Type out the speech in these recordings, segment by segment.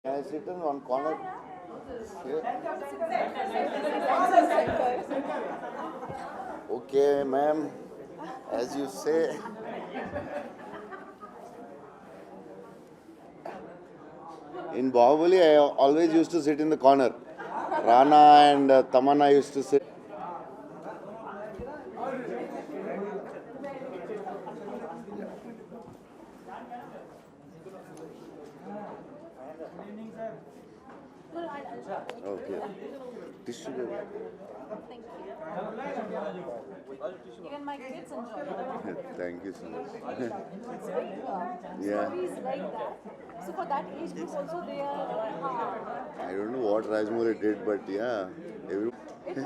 Can I sit in one corner? Here? Okay, ma'am. As you say. In Bahubali, I always used to sit in the corner. Rana and Tamanna used to sit. Okay. Tissue paper. Thank you. Even my kids enjoy it. Thank you so much. It's very Yeah. stories like that. So for that age group also they are. I don't know what Rajmouli did, but yeah. Every... It is.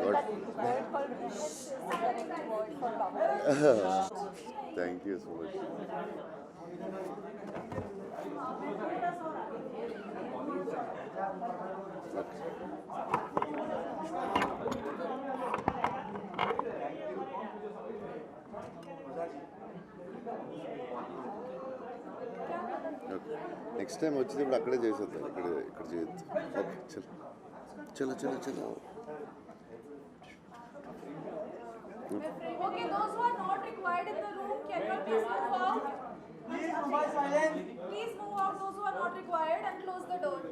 What? That word called remix is the correct word for Prabhas. Thank you so much. Okay. Next time వచ్చేటప్పుడు అక్కడే చేసేద్దాం ఇక్కడ చేయొద్దు okay చలో చలో చలో చలో Okay, those who are not required in the room, can you please move out? Please move out, those who are not required, and close the door.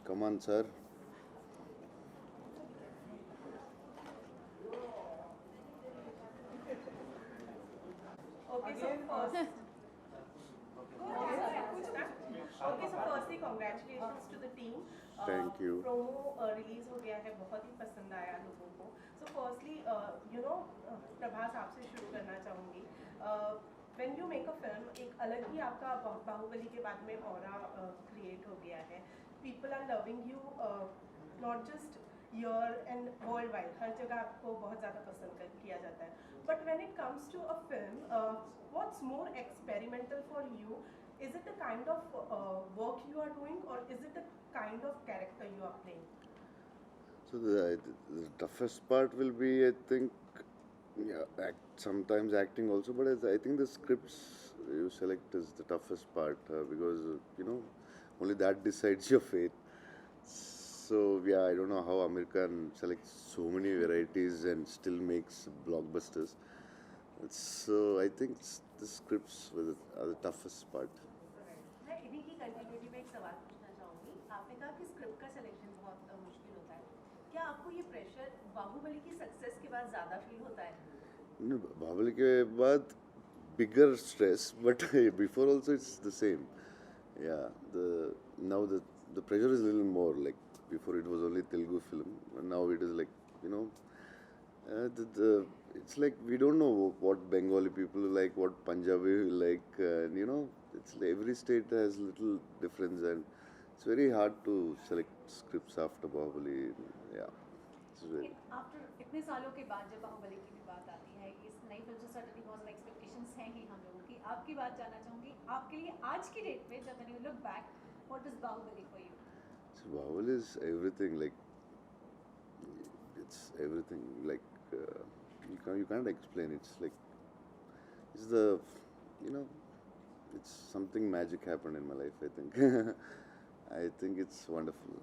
Come on, sir. Okay, so first. Okay, so firstly, congratulations to the team. Thank you. Promo release हो गया है, बहुत ही पसंद आया लोगों को. So firstly, Prabhas आपसे शुरू करना चाहूँगी. When you make a film, एक अलग ही आपका बाहुबली के बाद में ऑरा क्रिएट हो गया है. People are loving you, not just here and worldwide. हर जगह आपको बहुत ज़्यादा पसंद किया जाता है. But when it comes to a film, what's more experimental for you? Is it the kind of work you are doing, or is it the kind of character you are playing? So the toughest part will be, I think, yeah, sometimes acting also, but I think the scripts you select is the toughest part because only that decides your fate. So yeah, I don't know how American selects so many varieties and still makes blockbusters. So I think the scripts are the toughest part. मैं इन्हीं की continuity में एक सवाल पूछना चाहूँगी. आपने कहा कि स्क्रिप्ट का सिलेक्शन बहुत मुश्किल होता है. क्या आपको ये प्रेशर बाहुबली की सक्सेस के बाद ज़्यादा फील होता है? No, बाहुबली के बाद bigger stress, but before also it's the same. Yeah, now the pressure is a little more. Like before it was only Telugu film, and now it is like it's like we don't know what Bengali people like, what Punjabi like, it's like every state has little difference, and it's very hard to select scripts after Bahubali. Yeah, it's very. After इतने सालों के बाद जब बाहुबली की भी बात आती है, इस नई फिल्म से सर्टेनली बहुत सारे एक्सपेक्टेशंस हैं ही हम लोगों की. आपकी बात जानना चाहूँगी, आपके लिए आज की डेट में जब when you look back, what is Baahubali for you? So Bahubali is everything. Like it's everything. Like you can't explain. It's like it's the it's something magic happened in my life. I think I think it's wonderful.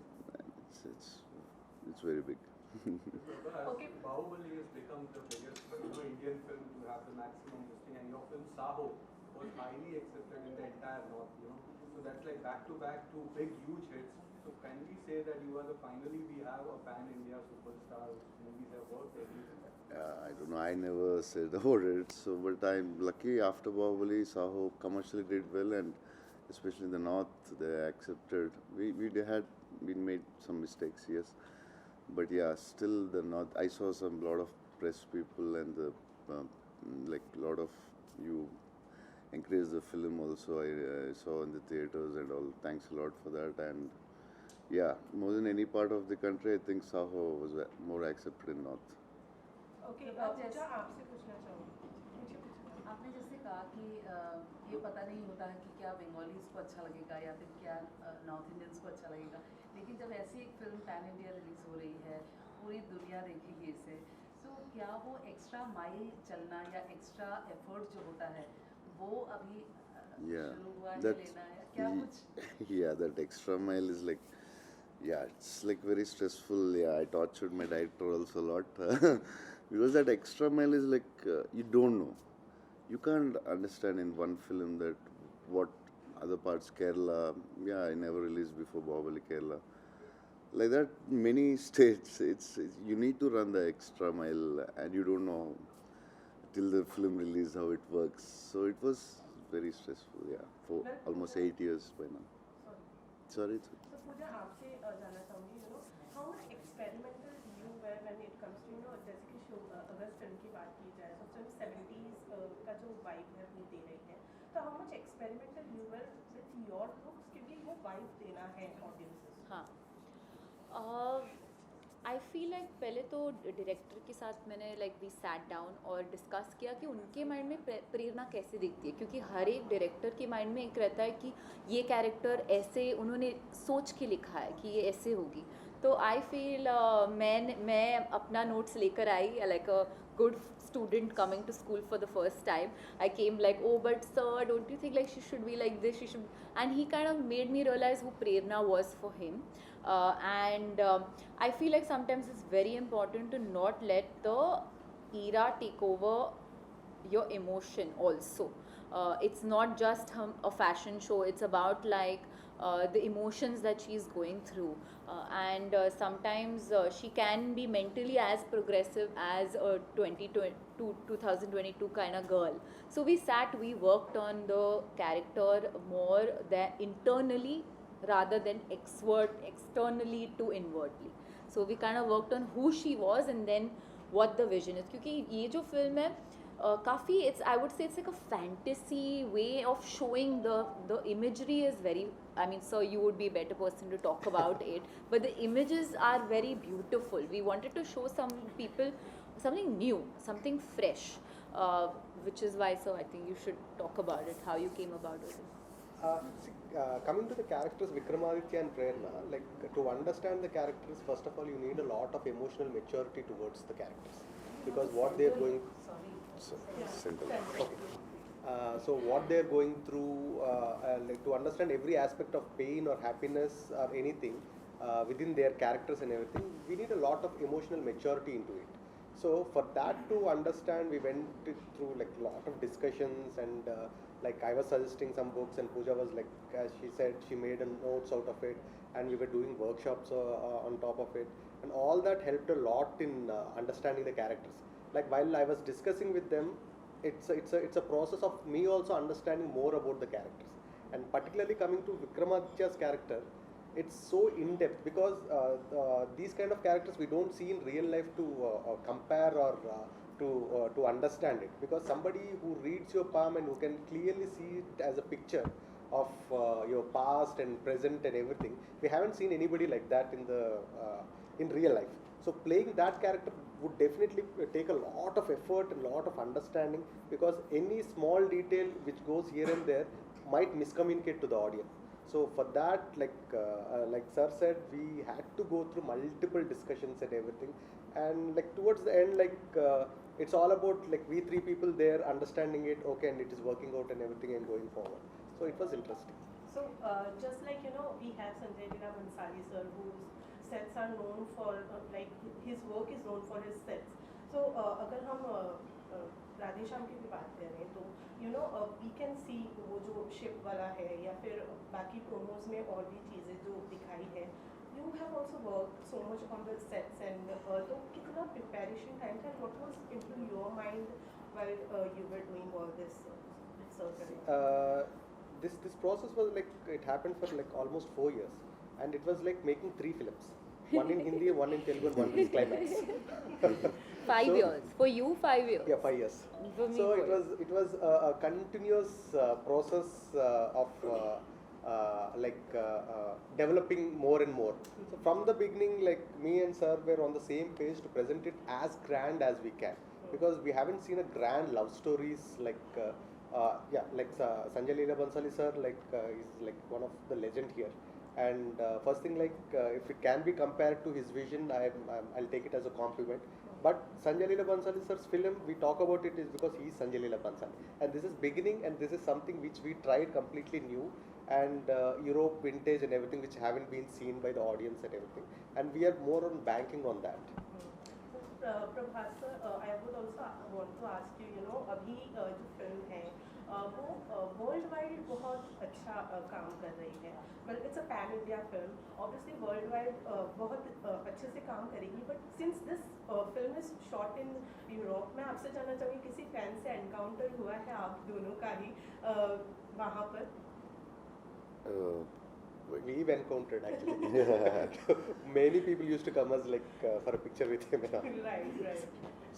It's very big. Okay. Bahubali has become the biggest Indian film to have the maximum listing, and your film Saho was highly accepted in the entire North. So that's like back to back two big huge hits. So can we say that finally we have a pan-India superstar whose movies have worked everywhere? I don't know. I never said about it. So, but I'm lucky. After Bahubali, Saho commercially did well, and especially in the north, they accepted. We had made some mistakes, yes, but yeah, still the north. I saw some lot of press people and the like lot of you encourage the film also. I saw in the theaters and all. Thanks a lot for that. And yeah, more than any part of the country, I think Saho was more accepted in north. Okay, पूजा आपसे पूछना चाहूँगी. आपने जैसे कहा कि ये पता नहीं होता है कि क्या बंगालीज को अच्छा लगेगा या फिर क्या नॉर्थ इंडियंस को अच्छा लगेगा, लेकिन जब ऐसी एक फिल्म पैन इंडिया रिलीज हो रही है पूरी दुनिया देखेगी इसे। सो क्या वो एक्स्ट्रा माइल चलना या एक्स्ट्रा एफर्ट जो होता है वो अभी Yeah, शुरू हुआ है that's लेना है क्या कुछ? yeah, that extra mile is like, yeah, it's like very stressful. Yeah, I tortured my director also a lot because that extra mile is like you don't know, you can't understand in one film that what other parts Kerala. Yeah, I never released before Bahubali Kerala. Like that, many states. It's you need to run the extra mile, and you don't know till the film release how it works. So it was very stressful. Yeah, for almost 8 years by now. Sorry. So पूजा आपसे जानना चाहूँगी, how much experimental you were when it comes to, जैसे कि show अगर film की बात की जाए तो फिल्म 70s का जो वाइब है वो दे रही है, तो how much experimental you were with your looks क्योंकि वो वाइब देना है ऑडियंसेस। हाँ, आई फील लाइक पहले तो डायरेक्टर के साथ मैंने लाइक वी सैट डाउन और डिस्कस किया कि उनके माइंड में प्रेरणा कैसे दिखती है, क्योंकि हर एक डायरेक्टर के माइंड में एक रहता है कि ये कैरेक्टर ऐसे उन्होंने सोच के लिखा है कि ये ऐसे होगी। तो आई फील मैं अपना नोट्स लेकर I like a good student coming to school for the first time. I came like, oh but sir, don't you think like she should be like this, she should, and he kind of made me realize who Prerna was for him. And I feel like sometimes it's very important to not let the era take over your emotion also. It's not just a fashion show, it's about like the emotions that she's going through, and sometimes she can be mentally as progressive as a 2022 kind of girl. So we sat, we worked on the character more than internally rather than externally to inwardly. So we kind of worked on who she was and then what the vision is, क्योंकि ये जो film है काफ़ी it's I would say it's like a fantasy way of showing the imagery is very, I mean sir you would be a better person to talk about it, but the images are very beautiful. We wanted to show some people something new, something fresh, which is why sir I think you should talk about it, how you came about it. Coming to the characters Vikramaditya and Prerna, like to understand the characters, first of all you need a lot of emotional maturity towards the characters, because what they're going so what they're going through, like to understand every aspect of pain or happiness or anything within their characters and everything, we need a lot of emotional maturity into it. So for that to understand, we went through like a lot of discussions, and like I was suggesting some books and Pooja was like, as she said, she made a notes out of it, and we were doing workshops on top of it, and all that helped a lot in understanding the characters. Like while I was discussing with them, it's a process of me also understanding more about the characters, and particularly coming to Vikramaditya's character, it's so in depth because these kind of characters we don't see in real life to compare or to understand it, because somebody who reads your palm and who can clearly see it as a picture of your past and present and everything, we haven't seen anybody like that in real life. So playing that character would definitely take a lot of effort and a lot of understanding, because any small detail which goes here and there might miscommunicate to the audience. So for that, like sir said, we had to go through multiple discussions and everything, and like towards the end, like it's all about like we three people there understanding it, okay, and it is working out and everything and going forward. So it was interesting. So just like we have Sanjay Leela Bhansali sir, whose sets are known for like his work is known for his sets. So अगर हम राधे श्याम की भी बात करें तो we can see वो जो ship वाला है या फिर बाकी प्रोमोज में और भी चीज़ें जो दिखाई है, you have also worked so much on the sets, and तो कितना preparation time था, what was into your mind while you were doing all this research? This process was like, it happened for like almost 4 years, and it was like making 3 films, one in Hindi, one in Telugu, and one in climax. 5 years for you, 5 years. Yeah, 5 years. For me, So it was a continuous process of developing more and more. So from the beginning, like me and sir were on the same page to present it as grand as we can, because we haven't seen a grand love stories like Sanjay Leela Bhansali sir, like is like one of the legend here. And first thing, if it can be compared to his vision, I'll take it as a compliment. But Sanjay Leela Bhansali sir's film, we talk about it is because he is Sanjay Leela Bhansali, and this is beginning, and this is something which we tried completely new, and Europe vintage and everything which haven't been seen by the audience and everything, and we are more on banking on that. Prabhas sir, I would also want to ask you, you know, अभी जो film है वो world wide बहुत अच्छा काम कर रही है, मतलब it's a pan India film, obviously world wide बहुत अच्छे से काम करेगी, but since this film is shot in Europe, मैं आपसे जानना चाहूँगी किसी फैन से एनकाउंटर हुआ है आप दोनों का ही वहाँ पर? We've encountered actually. Many people used to come as for a picture with him. Right.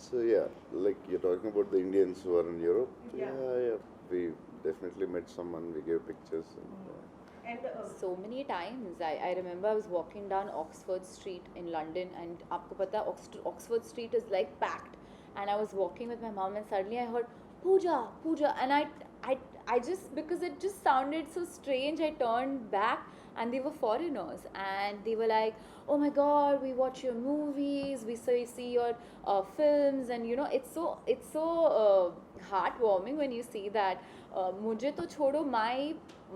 So yeah, like you're talking about the Indians who are in Europe. Yeah. Yeah. We definitely met someone. We gave pictures. And So many times. I remember I was walking down Oxford Street in London, and आपको पता है Oxford Street is like packed, and I was walking with my mom, and suddenly I heard Pooja, and I just, because it just sounded so strange, I turned back, and they were foreigners, and they were like, oh my god, we watch your movies, we see your films, and you know, it's so heartwarming when you see that. Mujhe to chodo,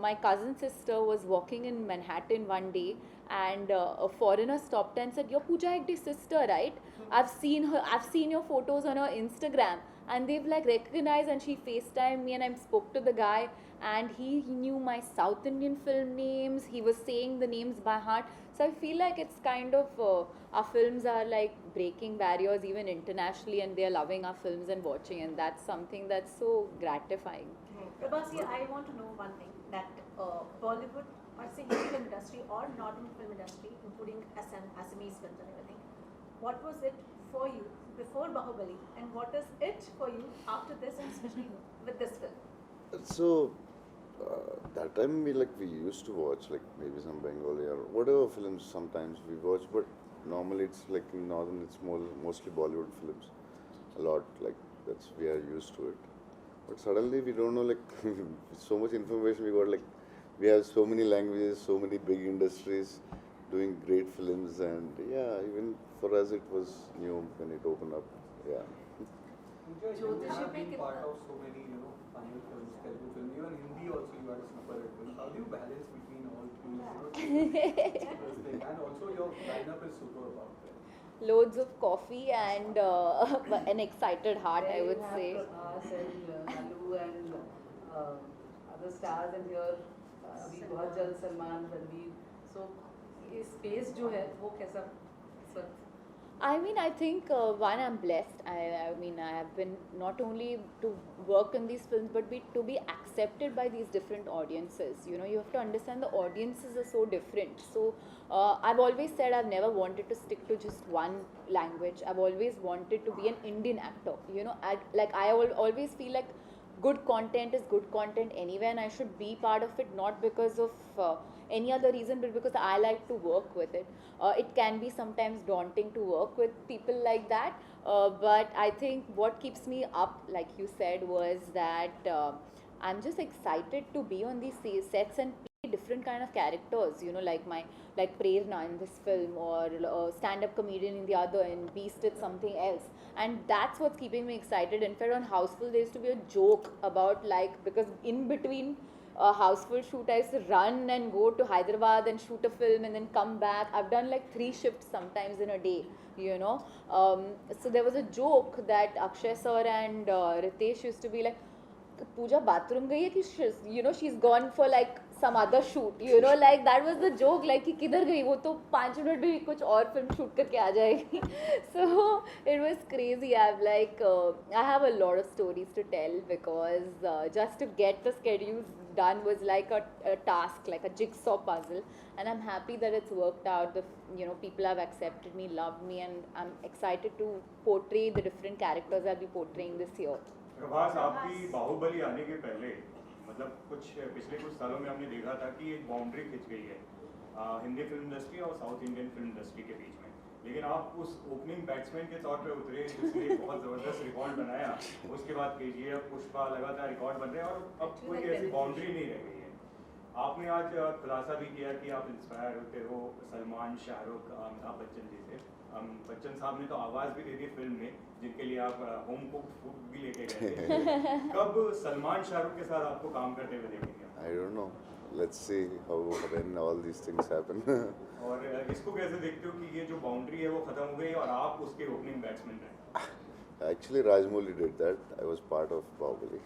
my cousin sister was walking in Manhattan one day, and a foreigner stopped and said, you're Pooja Hegde's sister, right? I've seen your photos on her Instagram. And they've like recognized, and she FaceTimed me, and I spoke to the guy, and he knew my South Indian film names. He was saying the names by heart. So I feel like it's kind of our films are like breaking barriers even internationally, and they're loving our films and watching, and that's something that's so gratifying. Prabhas, I want to know one thing, that Bollywood, or say Hindi film industry or northern film industry, including Assamese films and everything, what was it for you before Bahubali, and what is it for you after this, and especially with this film? So that time we used to watch like maybe some Bengali or whatever films. Sometimes we watch, but normally it's like in northern it's mostly Bollywood films. A lot, like that's, we are used to it. But suddenly we don't know, like so much information we got, like we have so many languages, so many big industries doing great films, and yeah, even for us it was new when it opened up. Yeah. Pooja, you have been part of so many, you know, Tamil films, Telugu films, even Hindi also you had a super hit film. How do you balance between all three? And also your lineup is super about that. Loads of coffee and an excited heart, I would say. Prabhas and Alu and other stars, and here अभी बहुत जल्द Salman, Ranveer, so ये space जो है वो कैसा इस वक्त? I mean, I think one, I'm blessed. I mean, I have been not only to work in these films, but to be accepted by these different audiences. You know, you have to understand the audiences are so different. So I've always said I've never wanted to stick to just one language. I've always wanted to be an Indian actor. You know, I always feel like good content is good content anywhere, and I should be part of it, not because of any other reason, but because I like to work with it. It can be sometimes daunting to work with people like that, but I think what keeps me up, like you said, was that I'm just excited to be on these sets and play different kind of characters, you know, like Prerna in this film, or stand-up comedian in the other, and Beast did something else, and that's what's keeping me excited. In fact, on Houseful there used to be a joke about, like, because in between a Houseful shoot I used to run and go to Hyderabad and shoot a film and then come back. I've done like 3 shifts sometimes in a day, you know. So there was a joke that Akshay sir and Ritesh used to be like, Pooja bathroom gayi hai ki, you know, she's gone for like some other shoot, you know, like that was the joke, like कि किधर गई वो, तो 5 minute में कुछ और film shoot करके आ जाएगी. So it was crazy. I have a lot of stories to tell, because just to get the schedules done was like a task, like a jigsaw puzzle, and I'm happy that it's worked out. People have accepted me, loved me, and I'm excited to portray the different characters I'll be portraying this year. Prabhas, आपकी बाहुबली आने के पहले, मतलब पिछले कुछ सालों में हमने देखा था कि एक बाउंड्री खिंच गई है हिंदी फिल्म इंडस्ट्री और साउथ इंडियन फिल्म इंडस्ट्री के बीच में, लेकिन आप उस ओपनिंग बैट्समैन के तौर पे उतरे, जिसने बहुत ज़बरदस्त रिकॉर्ड बनाया. उसके बाद KGF, पुष्पा, लगातार रिकॉर्ड बन रहे हैं, और अब कोई ऐसी बाउंड्री नहीं रह गई है. आपने आज खुलासा भी किया कि आप इंस्पायर होते हो सलमान, शाहरुख, अमिताभ बच्चन जी से। बच्चन साहब ने तो आवाज़ भी दे दी फिल्म में, जिनके लिए आप होम कुक्ड फूड भी लेके गए थे। कब सलमान, शाहरुख के साथ आपको काम करते हुए देखेंगे? I don't know. Let's see how when all these things happen. और इसको कैसे देखते हो कि ये जो बाउंड्री है वो खत्म हो गई और आप उसके ओपनिंग बैट्समैन रहे? Actually, Rajmouli did that. I was part of Bahubali.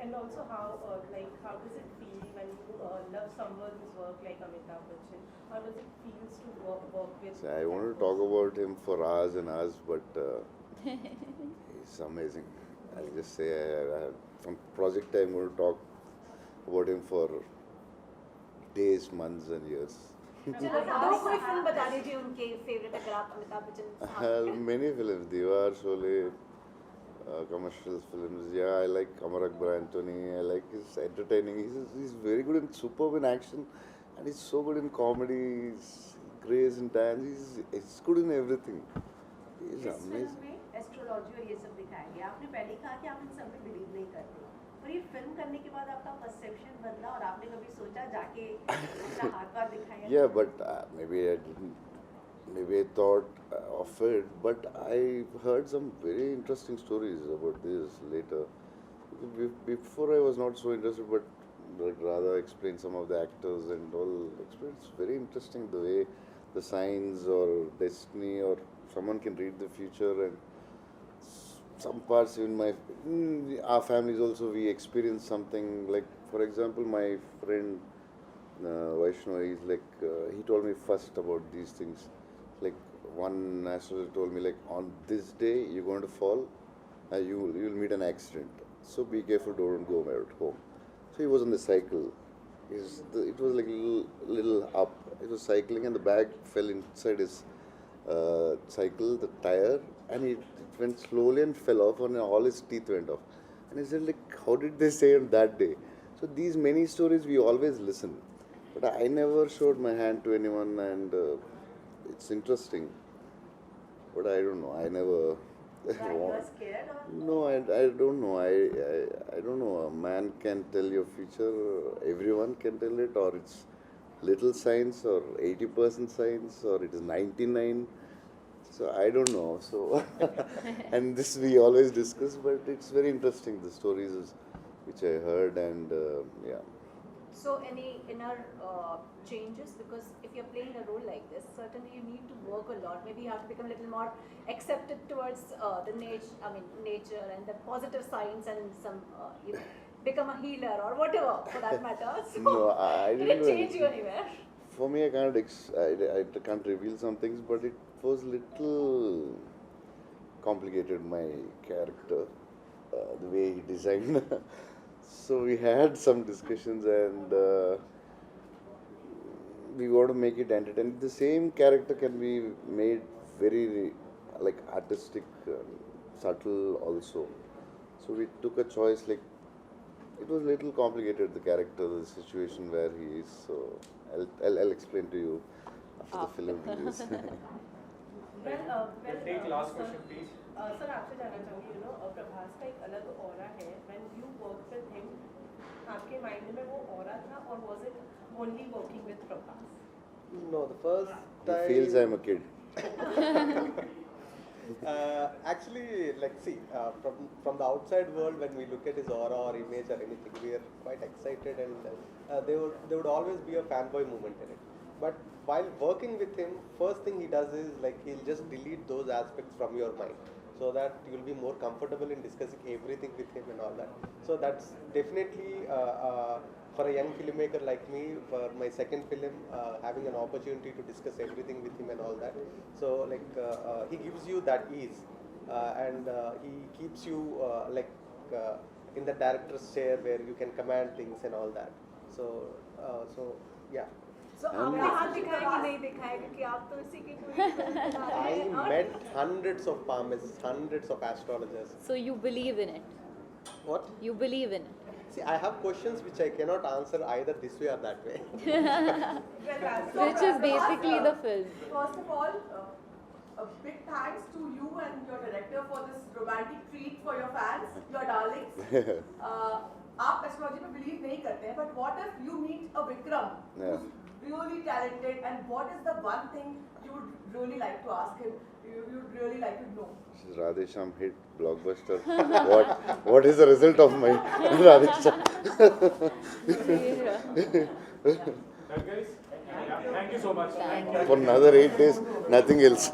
And also how does it feel when you love someone's work like Amitabh Bachchan? How does it feels to work with? So I want to talk about him for hours and hours, but he's amazing. I'll just say from project I'm going to talk about him for days, months, and years. दो कोई film बता दीजिए उनके favourite अगर आप अमिताभ बच्चन साहब के। Many films, Diwar, Sholay, commercial films. Yeah, I like Amar Akbar Anthony. I like his entertaining. He's very good in superb in action, and he's so good in comedy. He's grace in dance. He's good in everything. He's इस film amazing. में astrology और ये सब दिखाया गया। आपने पहले कहा कि आप इन सब में बिलीव नहीं करते, पर ये फिल्म करने के बाद आपका परसेप्शन बदला और आपने कभी सोचा जाके अपना हाथ वाथ दिखाया? Yeah, but maybe I didn't. Maybe I thought of it, but I heard some very interesting stories about this later. Before I was not so interested, but like Radha explained some of the actors and all. It's very interesting the way the signs or destiny or someone can read the future and some parts in our families also we experience something like, for example, my friend Vaishnav, he's like he told me first about these things. Like one astrologer told me, like, on this day you're going to fall, you'll meet an accident, so be careful, don't go at home. So he was on the cycle. It was like little up. It was cycling and the bag fell inside his cycle, the tire, and it went slowly and fell off, and all his teeth went off. And he said, like, how did they say on that day? So these many stories we always listen, but I never showed my hand to anyone, and it's interesting. But I don't know. I never. Why you are scared or? No, I don't know. I don't know. A man can tell your future. Everyone can tell it, or it's little science, or 80% science, or it is 99. So I don't know. So and this we always discuss, but it's very interesting, the stories which I heard, and yeah. So any inner changes, because if you're playing a role like this, certainly you need to work a lot. Maybe you have to become a little more accepted towards the nature and the positive signs, and some become a healer or whatever for that matter. So No, I did didn't it do change you anything. anywhere? For me, I can't reveal some things, but it was little complicated, my character, the way he designed. So we had some discussions, and we want to make it entertaining. The same character can be made very like artistic, subtle also. So we took a choice, like, it was a little complicated, the character, the situation where he is. So I'll explain to you after the film release. Take last question, please. Sir आपसे जानना चाहूँगी, प्रभास का एक अलग aura है. When you worked with him, आपके mind में वो ऑरा था, or was it only working with Prabhas? No, the first He time. feels I'm a kid. Actually, like, see, from the outside world, when we look at his aura or image or anything, we are quite excited, and there would always be a fanboy moment in it. But while working with him, first thing he does is, like, he'll just delete those aspects from your mind, so that you'll be more comfortable in discussing everything with him and all that. So that's definitely for a young filmmaker like me, for my second film, having an opportunity to discuss everything with him and all that. So, like, he gives you that ease, and he keeps you in the director's chair where you can command things and all that. So yeah. So आपने हाथ दिखाया कि नहीं दिखाया, क्योंकि आप तो इसी की पूरी फिल्म बना रहे I हैं और met hundreds of palmists, hundreds of astrologers. So you believe in it. What? You believe in it. See, I have questions which I cannot answer either this way or that way. Which is basically the film. First of all, a big thanks to you and your director for this romantic treat for your fans, your darlings. आप astrology में believe नहीं करते हैं, but what if you meet a Vikram Yeah. who's really talented, and what is the one thing you would really like to ask him, you'd really like to know? This is Radhe Shyam hit blockbuster. What is the result of my Radhe Shyam? That guys, yeah, thank you so much. For another 8 days, nothing else.